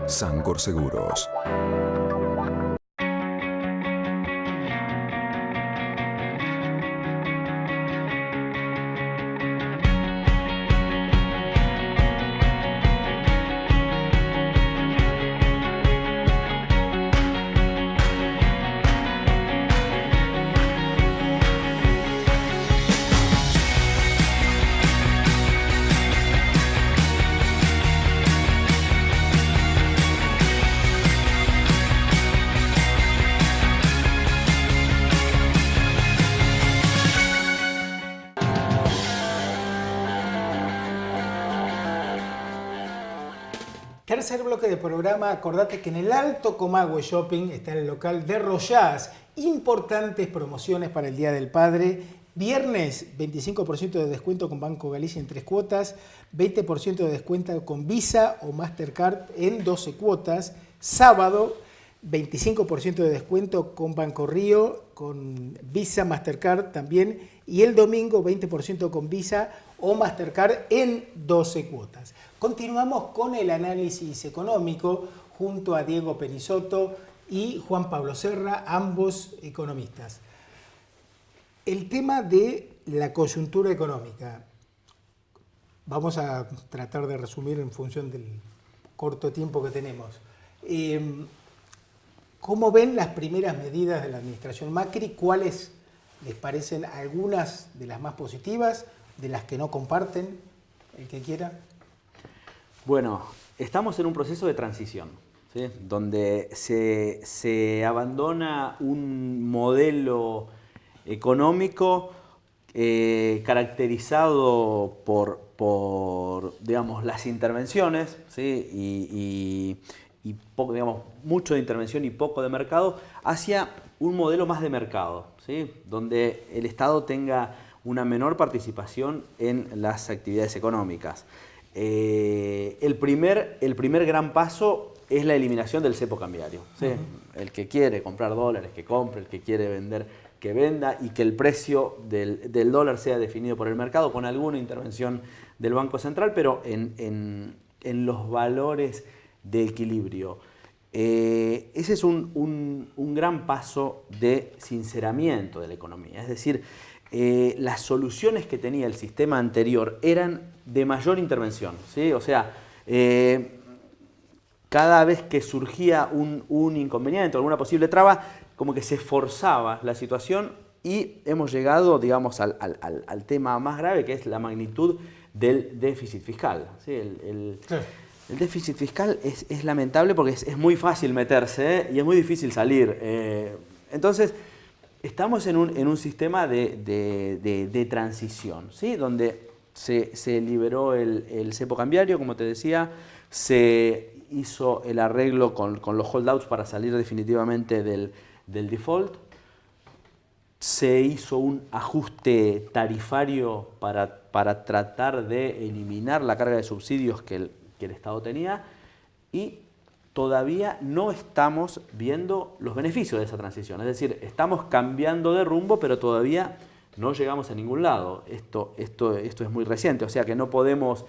Sancor Seguros. Tercer bloque de programa. Acordate que en el Alto Comahue Shopping está el local de Royás. Importantes promociones para el Día del Padre. Viernes, 25% de descuento con Banco Galicia en 3 cuotas. 20% de descuento con Visa o Mastercard en 12 cuotas. Sábado, 25% de descuento con Banco Río, con Visa, Mastercard también. Y el domingo, 20% con Visa o Mastercard en 12 cuotas. Continuamos con el análisis económico junto a Diego Penisotto y Juan Pablo Serra, ambos economistas. El tema de la coyuntura económica. Vamos a tratar de resumir en función del corto tiempo que tenemos. ¿Cómo ven las primeras medidas de la administración Macri? ¿Cuáles les parecen algunas de las más positivas, de las que no comparten? El que quiera. Bueno, estamos en un proceso de transición, ¿sí? Donde se abandona un modelo económico caracterizado por digamos, las intervenciones, ¿sí? y poco, digamos, mucho de intervención y poco de mercado, hacia un modelo más de mercado, ¿sí? Donde el Estado tenga una menor participación en las actividades económicas. El primer gran paso es la eliminación del cepo cambiario, ¿sí? El que quiere comprar dólares, que compre; el que quiere vender, que venda, y que el precio del dólar sea definido por el mercado con alguna intervención del Banco Central, pero en los valores de equilibrio. Ese es un gran paso de sinceramiento de la economía. Es decir, las soluciones que tenía el sistema anterior eran de mayor intervención, ¿sí? O sea, cada vez que surgía un inconveniente o alguna posible traba, como que se forzaba la situación, y hemos llegado, digamos, al tema más grave, que es la magnitud del déficit fiscal, ¿sí? El déficit fiscal es lamentable porque es muy fácil meterse, y es muy difícil salir. Entonces, estamos en un sistema de transición, ¿sí? Donde se liberó el cepo cambiario, como te decía, se hizo el arreglo con los holdouts para salir definitivamente del default, se hizo un ajuste tarifario para tratar de eliminar la carga de subsidios que el Estado tenía, y todavía no estamos viendo los beneficios de esa transición. Es decir, estamos cambiando de rumbo, pero todavía no llegamos a ningún lado. Esto es muy reciente, o sea que no podemos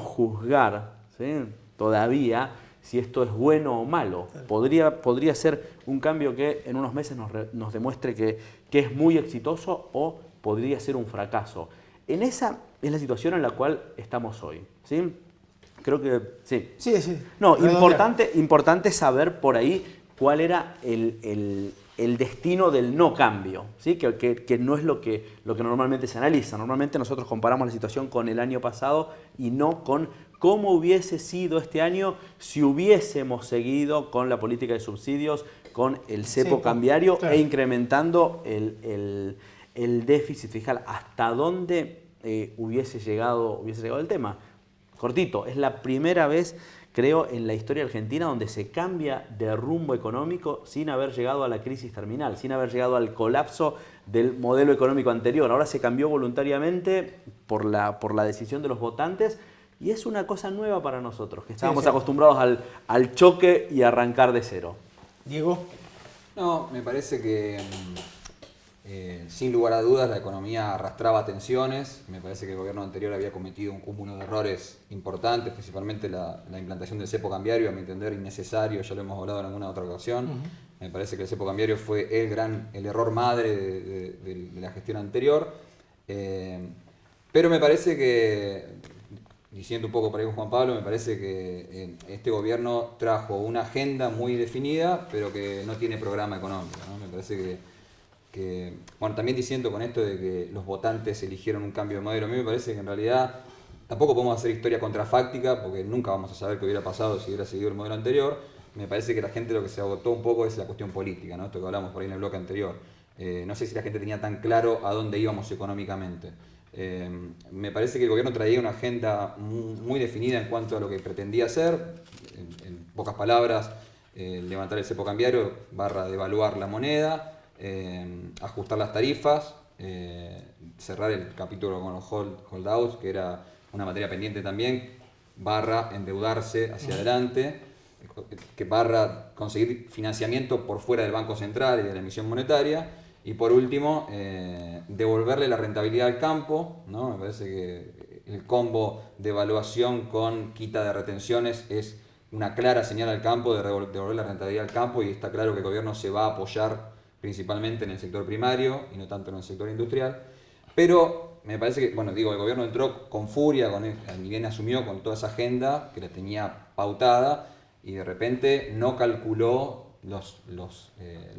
juzgar, ¿sí? Todavía si esto es bueno o malo. Podría ser un cambio que en unos meses nos demuestre que es muy exitoso, o podría ser un fracaso. Esa es la situación en la cual estamos hoy, ¿sí? Creo que sí. Sí, sí. No, importante saber por ahí cuál era el destino del no cambio, ¿sí? Que no es lo que normalmente se analiza. Normalmente nosotros comparamos la situación con el año pasado y no con cómo hubiese sido este año si hubiésemos seguido con la política de subsidios, con el cepo cambiario, claro, e incrementando el déficit fiscal. ¿Hasta dónde hubiese llegado el tema? Cortito, es la primera vez, creo, en la historia argentina donde se cambia de rumbo económico sin haber llegado a la crisis terminal, sin haber llegado al colapso del modelo económico anterior. Ahora se cambió voluntariamente por la decisión de los votantes, y es una cosa nueva para nosotros, que estábamos acostumbrados al choque y arrancar de cero. Diego. No, me parece que Sin lugar a dudas, la economía arrastraba tensiones. Me parece que el gobierno anterior había cometido un cúmulo de errores importantes, principalmente la implantación del cepo cambiario, a mi entender innecesario, ya lo hemos hablado en alguna otra ocasión. Me parece que el cepo cambiario fue el error madre de la gestión anterior. Pero me parece que, diciendo un poco por ahí con Juan Pablo, me parece que este gobierno trajo una agenda muy definida, pero que no tiene programa económico, ¿no? Me parece bueno, también diciendo con esto de que los votantes eligieron un cambio de modelo, a mí me parece que en realidad tampoco podemos hacer historia contrafáctica, porque nunca vamos a saber qué hubiera pasado si hubiera seguido el modelo anterior. Me parece que la gente lo que se agotó un poco es la cuestión política, ¿no? Esto que hablamos por ahí en el bloque anterior. No sé si la gente tenía tan claro a dónde íbamos económicamente. Me parece que el gobierno traía una agenda muy definida en cuanto a lo que pretendía hacer. En pocas palabras, levantar el cepo cambiario / devaluar la moneda, ajustar las tarifas, cerrar el capítulo con los holdouts, que era una materia pendiente también, / endeudarse hacia adelante, que / conseguir financiamiento por fuera del Banco Central y de la emisión monetaria, y por último, devolverle la rentabilidad al campo, ¿no? Me parece que el combo de evaluación con quita de retenciones es una clara señal al campo de devolver la rentabilidad al campo, y está claro que el gobierno se va a apoyar principalmente en el sector primario y no tanto en el sector industrial. Pero me parece que, bueno, digo, el gobierno entró con furia, ni bien asumió con toda esa agenda que la tenía pautada, y de repente no calculó las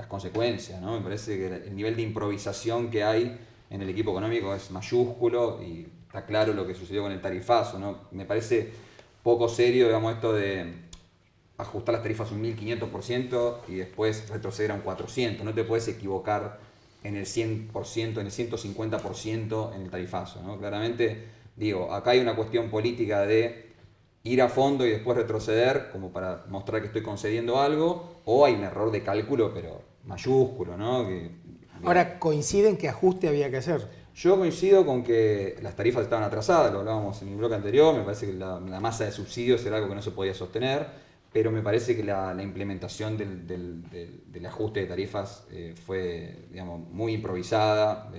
consecuencias, ¿no? Me parece que el nivel de improvisación que hay en el equipo económico es mayúsculo, y está claro lo que sucedió con el tarifazo, ¿no? Me parece poco serio, digamos, esto de ajustar las tarifas un 1500% y después retroceder a un 400%. No te puedes equivocar en el 100%, en el 150% en el tarifazo, ¿no? Claramente, digo, acá hay una cuestión política de ir a fondo y después retroceder como para mostrar que estoy concediendo algo, o hay un error de cálculo, pero mayúsculo, ¿no? Ahora, ¿coinciden que ajuste había que hacer? Yo coincido con que las tarifas estaban atrasadas, lo hablábamos en el bloque anterior. Me parece que la masa de subsidios era algo que no se podía sostener, pero me parece que la implementación del ajuste de tarifas fue, digamos, muy improvisada.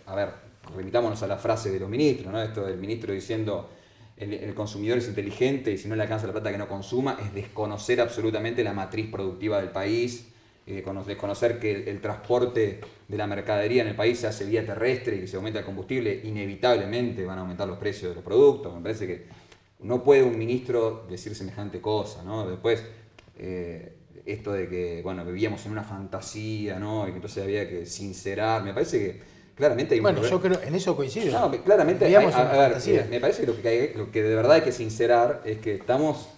A ver, remitámonos a la frase de los ministros, ¿no? Esto del ministro diciendo el consumidor es inteligente y si no le alcanza la plata que no consuma, es desconocer absolutamente la matriz productiva del país, desconocer que el transporte de la mercadería en el país se hace vía terrestre, y que si aumenta el combustible inevitablemente van a aumentar los precios de los productos. Me parece que no puede un ministro decir semejante cosa, ¿no? Después, esto de que, bueno, vivíamos en una fantasía, ¿no? Y que entonces había que sincerar. Me parece que claramente hay un Bueno, problema. yo creo, en eso coincido. No, claramente, me parece que lo que de verdad hay que sincerar es que estamos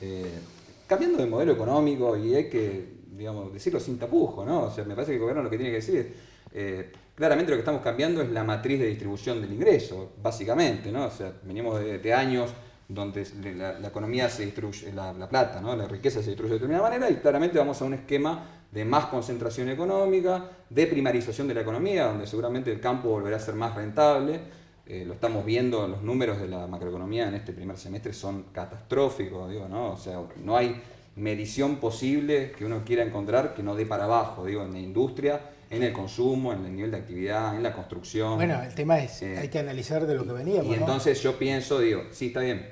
cambiando de modelo económico, y hay que, digamos, decirlo sin tapujos, ¿no? O sea, me parece que el gobierno lo que tiene que decir es, claramente lo que estamos cambiando es la matriz de distribución del ingreso, básicamente, ¿no? O sea, venimos de años donde la economía se distribuye, la plata, ¿no? La riqueza se distribuye de determinada manera, y claramente vamos a un esquema de más concentración económica, de primarización de la economía, donde seguramente el campo volverá a ser más rentable. Lo estamos viendo, los números de la macroeconomía en este primer semestre son catastróficos, digo, ¿no? O sea, no hay medición posible que uno quiera encontrar que no dé para abajo, digo, en la industria, en el consumo, en el nivel de actividad, en la construcción. Bueno, el tema es, hay que analizar de lo que veníamos, y entonces yo pienso, digo, sí, está bien,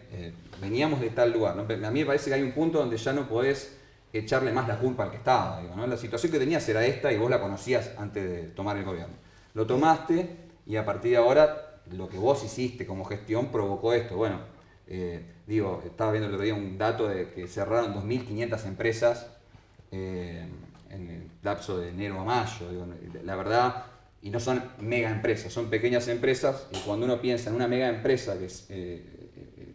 veníamos de tal lugar, ¿no? A mí me parece que hay un punto donde ya no podés echarle más la culpa al que estaba, digo, ¿no? La situación que tenías era esta y vos la conocías antes de tomar el gobierno. Lo tomaste y a partir de ahora lo que vos hiciste como gestión provocó esto. Bueno, digo, estaba viendo el otro día un dato de que cerraron 2.500 empresas en el lapso de enero a mayo. Digo, la verdad, y no son mega empresas, son pequeñas empresas, y cuando uno piensa en una mega empresa que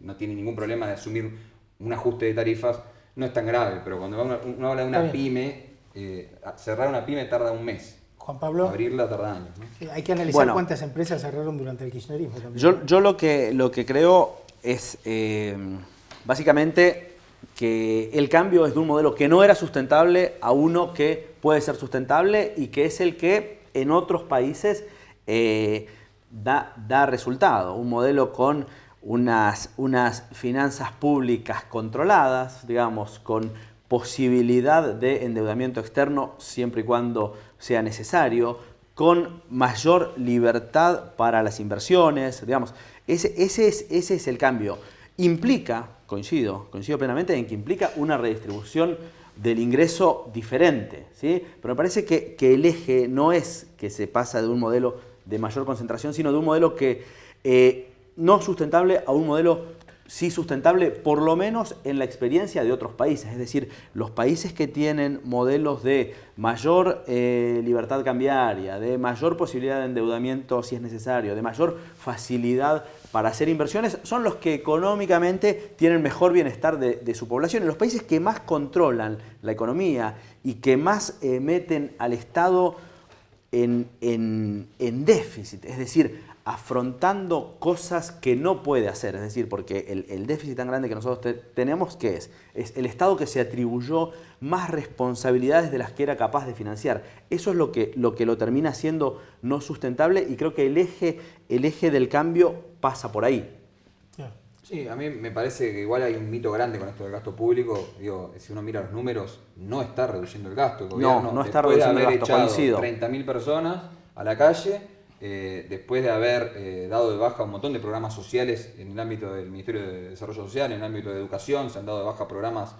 no tiene ningún problema de asumir un ajuste de tarifas, no es tan grave, pero cuando uno habla de una pyme, cerrar una pyme tarda un mes. Juan Pablo, abrirla tarda años, ¿no? Sí, hay que analizar cuántas empresas cerraron durante el kirchnerismo también. Yo lo que creo es básicamente que el cambio es de un modelo que no era sustentable a uno que puede ser sustentable, y que es el que en otros países da resultado. Un modelo con unas finanzas públicas controladas, digamos, con posibilidad de endeudamiento externo siempre y cuando sea necesario, con mayor libertad para las inversiones, digamos, ese es el cambio. Implica, coincido plenamente en que implica una redistribución del ingreso diferente, ¿sí? Pero me parece que el eje no es que se pasa de un modelo de mayor concentración, sino de un modelo que no sustentable a un modelo sí sustentable, por lo menos en la experiencia de otros países. Es decir, los países que tienen modelos de mayor libertad cambiaria, de mayor posibilidad de endeudamiento si es necesario, de mayor facilidad para hacer inversiones, son los que económicamente tienen mejor bienestar de su población. Y los países que más controlan la economía y que más meten al Estado en déficit, es decir, afrontando cosas que no puede hacer, es decir, porque el déficit tan grande que nosotros tenemos, ¿qué es? Es el Estado que se atribuyó más responsabilidades de las que era capaz de financiar. Eso es lo que lo termina siendo no sustentable, y creo que el eje del cambio pasa por ahí. Sí, a mí me parece que igual hay un mito grande con esto del gasto público. Digo, si uno mira los números, no está reduciendo el gasto. El gobierno, no está reduciendo el gasto, coincido. 30.000 personas a la calle, después de haber dado de baja un montón de programas sociales en el ámbito del Ministerio de Desarrollo Social, en el ámbito de educación, se han dado de baja programas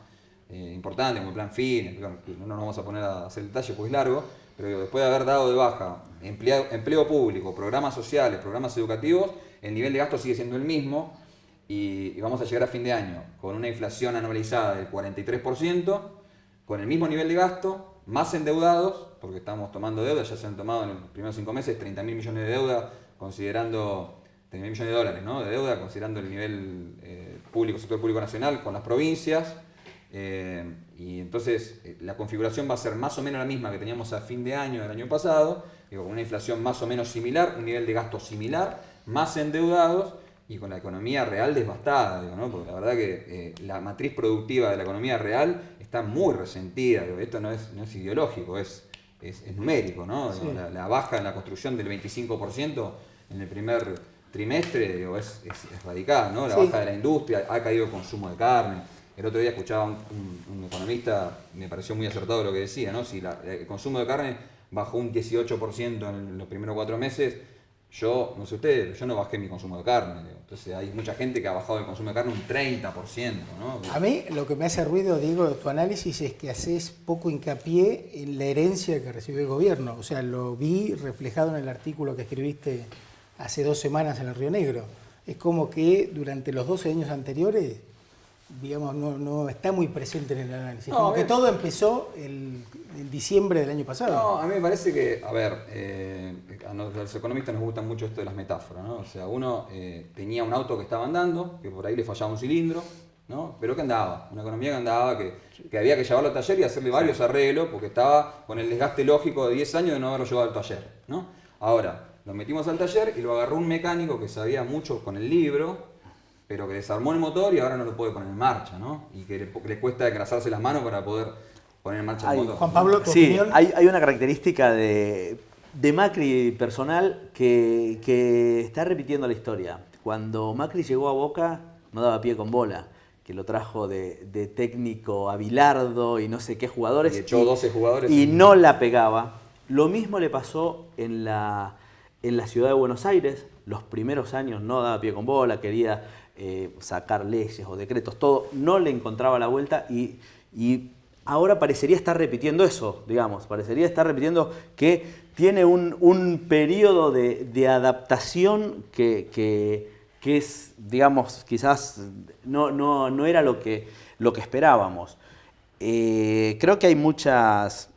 importantes como el Plan FIN, no nos vamos a poner a hacer el detalle porque es largo, pero después de haber dado de baja empleo público, programas sociales, programas educativos, el nivel de gasto sigue siendo el mismo, y vamos a llegar a fin de año con una inflación anualizada del 43%, con el mismo nivel de gasto, más endeudados, porque estamos tomando deuda, ya se han tomado en los primeros 5 meses 30.000 millones de deuda, considerando 30.000 millones de dólares, ¿no? De deuda, considerando el nivel público, sector público nacional, con las provincias, y entonces la configuración va a ser más o menos la misma que teníamos a fin de año del año pasado, digo, con una inflación más o menos similar, un nivel de gasto similar, más endeudados, y con la economía real devastada, digo, ¿no? Porque la verdad que la matriz productiva de la economía real está muy resentida. Digo, esto no es ideológico, es numérico, ¿no? Sí. La baja en la construcción del 25% en el primer trimestre, digo, es radical, ¿no? La baja de la industria, ha caído el consumo de carne. El otro día escuchaba un economista, me pareció muy acertado lo que decía, ¿no? Si el consumo de carne bajó un 18% en los primeros 4 meses, yo, no sé ustedes, yo no bajé mi consumo de carne. Digo. Entonces hay mucha gente que ha bajado el consumo de carne un 30%, ¿no? A mí lo que me hace ruido, Diego, de tu análisis es que haces poco hincapié en la herencia que recibió el gobierno. O sea, lo vi reflejado en el artículo que escribiste hace 2 semanas en el Río Negro. Es como que durante los 12 años anteriores, digamos, no está muy presente en el análisis. No, como que todo empezó en diciembre del año pasado. No, a mí me parece que, a ver, a los economistas nos gusta mucho esto de las metáforas, ¿no? O sea, uno tenía un auto que estaba andando, que por ahí le fallaba un cilindro, ¿no? Pero que andaba, una economía que andaba, que había que llevarlo al taller y hacerle varios arreglos, porque estaba con el desgaste lógico de 10 años de no haberlo llevado al taller, ¿no? Ahora, lo metimos al taller y lo agarró un mecánico que sabía mucho con el libro, pero que desarmó el motor y ahora no lo puede poner en marcha, ¿no? Y que le cuesta engrasarse las manos para poder poner en marcha el motor. Juan Pablo, ¿tu opinión? Hay una característica de Macri personal que está repitiendo la historia. Cuando Macri llegó a Boca, no daba pie con bola, que lo trajo de técnico a Bilardo y no sé qué jugadores. Y echó 12 jugadores. Y no la pegaba. Lo mismo le pasó en la ciudad de Buenos Aires. Los primeros años no daba pie con bola, quería sacar leyes o decretos, todo, no le encontraba la vuelta, y ahora parecería estar repitiendo eso, digamos, parecería estar repitiendo que tiene un periodo de adaptación que es, digamos, quizás no era lo que esperábamos. Creo que hay muchas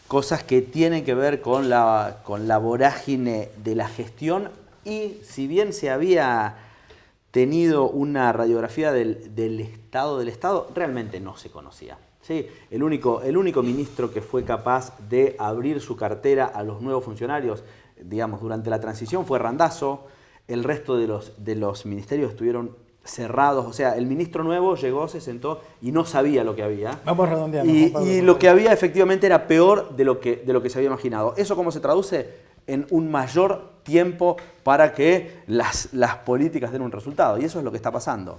cosas que tienen que ver con la vorágine de la gestión, y si bien se había tenido una radiografía del Estado, realmente no se conocía. ¿Sí? El único ministro que fue capaz de abrir su cartera a los nuevos funcionarios, digamos, durante la transición fue Randazzo. El resto de los ministerios estuvieron cerrados, o sea, el ministro nuevo llegó, se sentó y no sabía lo que había. Vamos redondeando. Y lo que había efectivamente era peor de lo que se había imaginado. ¿Eso cómo se traduce? En un mayor tiempo para que las políticas den un resultado, y eso es lo que está pasando.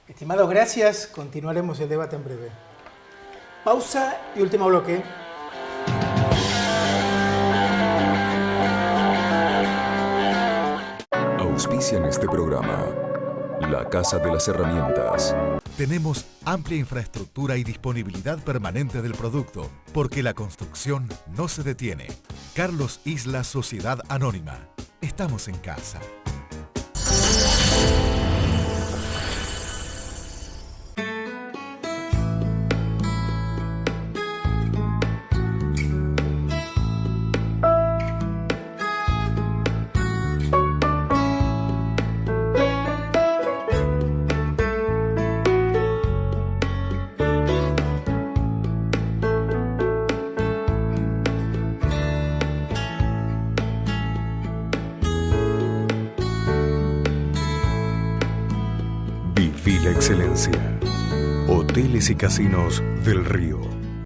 Estimados, gracias. Continuaremos el debate en breve. Pausa y último bloque. Auspician este programa. La Casa de las Herramientas. Tenemos amplia infraestructura y disponibilidad permanente del producto, porque la construcción no se detiene. Carlos Isla Sociedad Anónima. Estamos en casa. Viví la excelencia. Hoteles y Casinos del Río.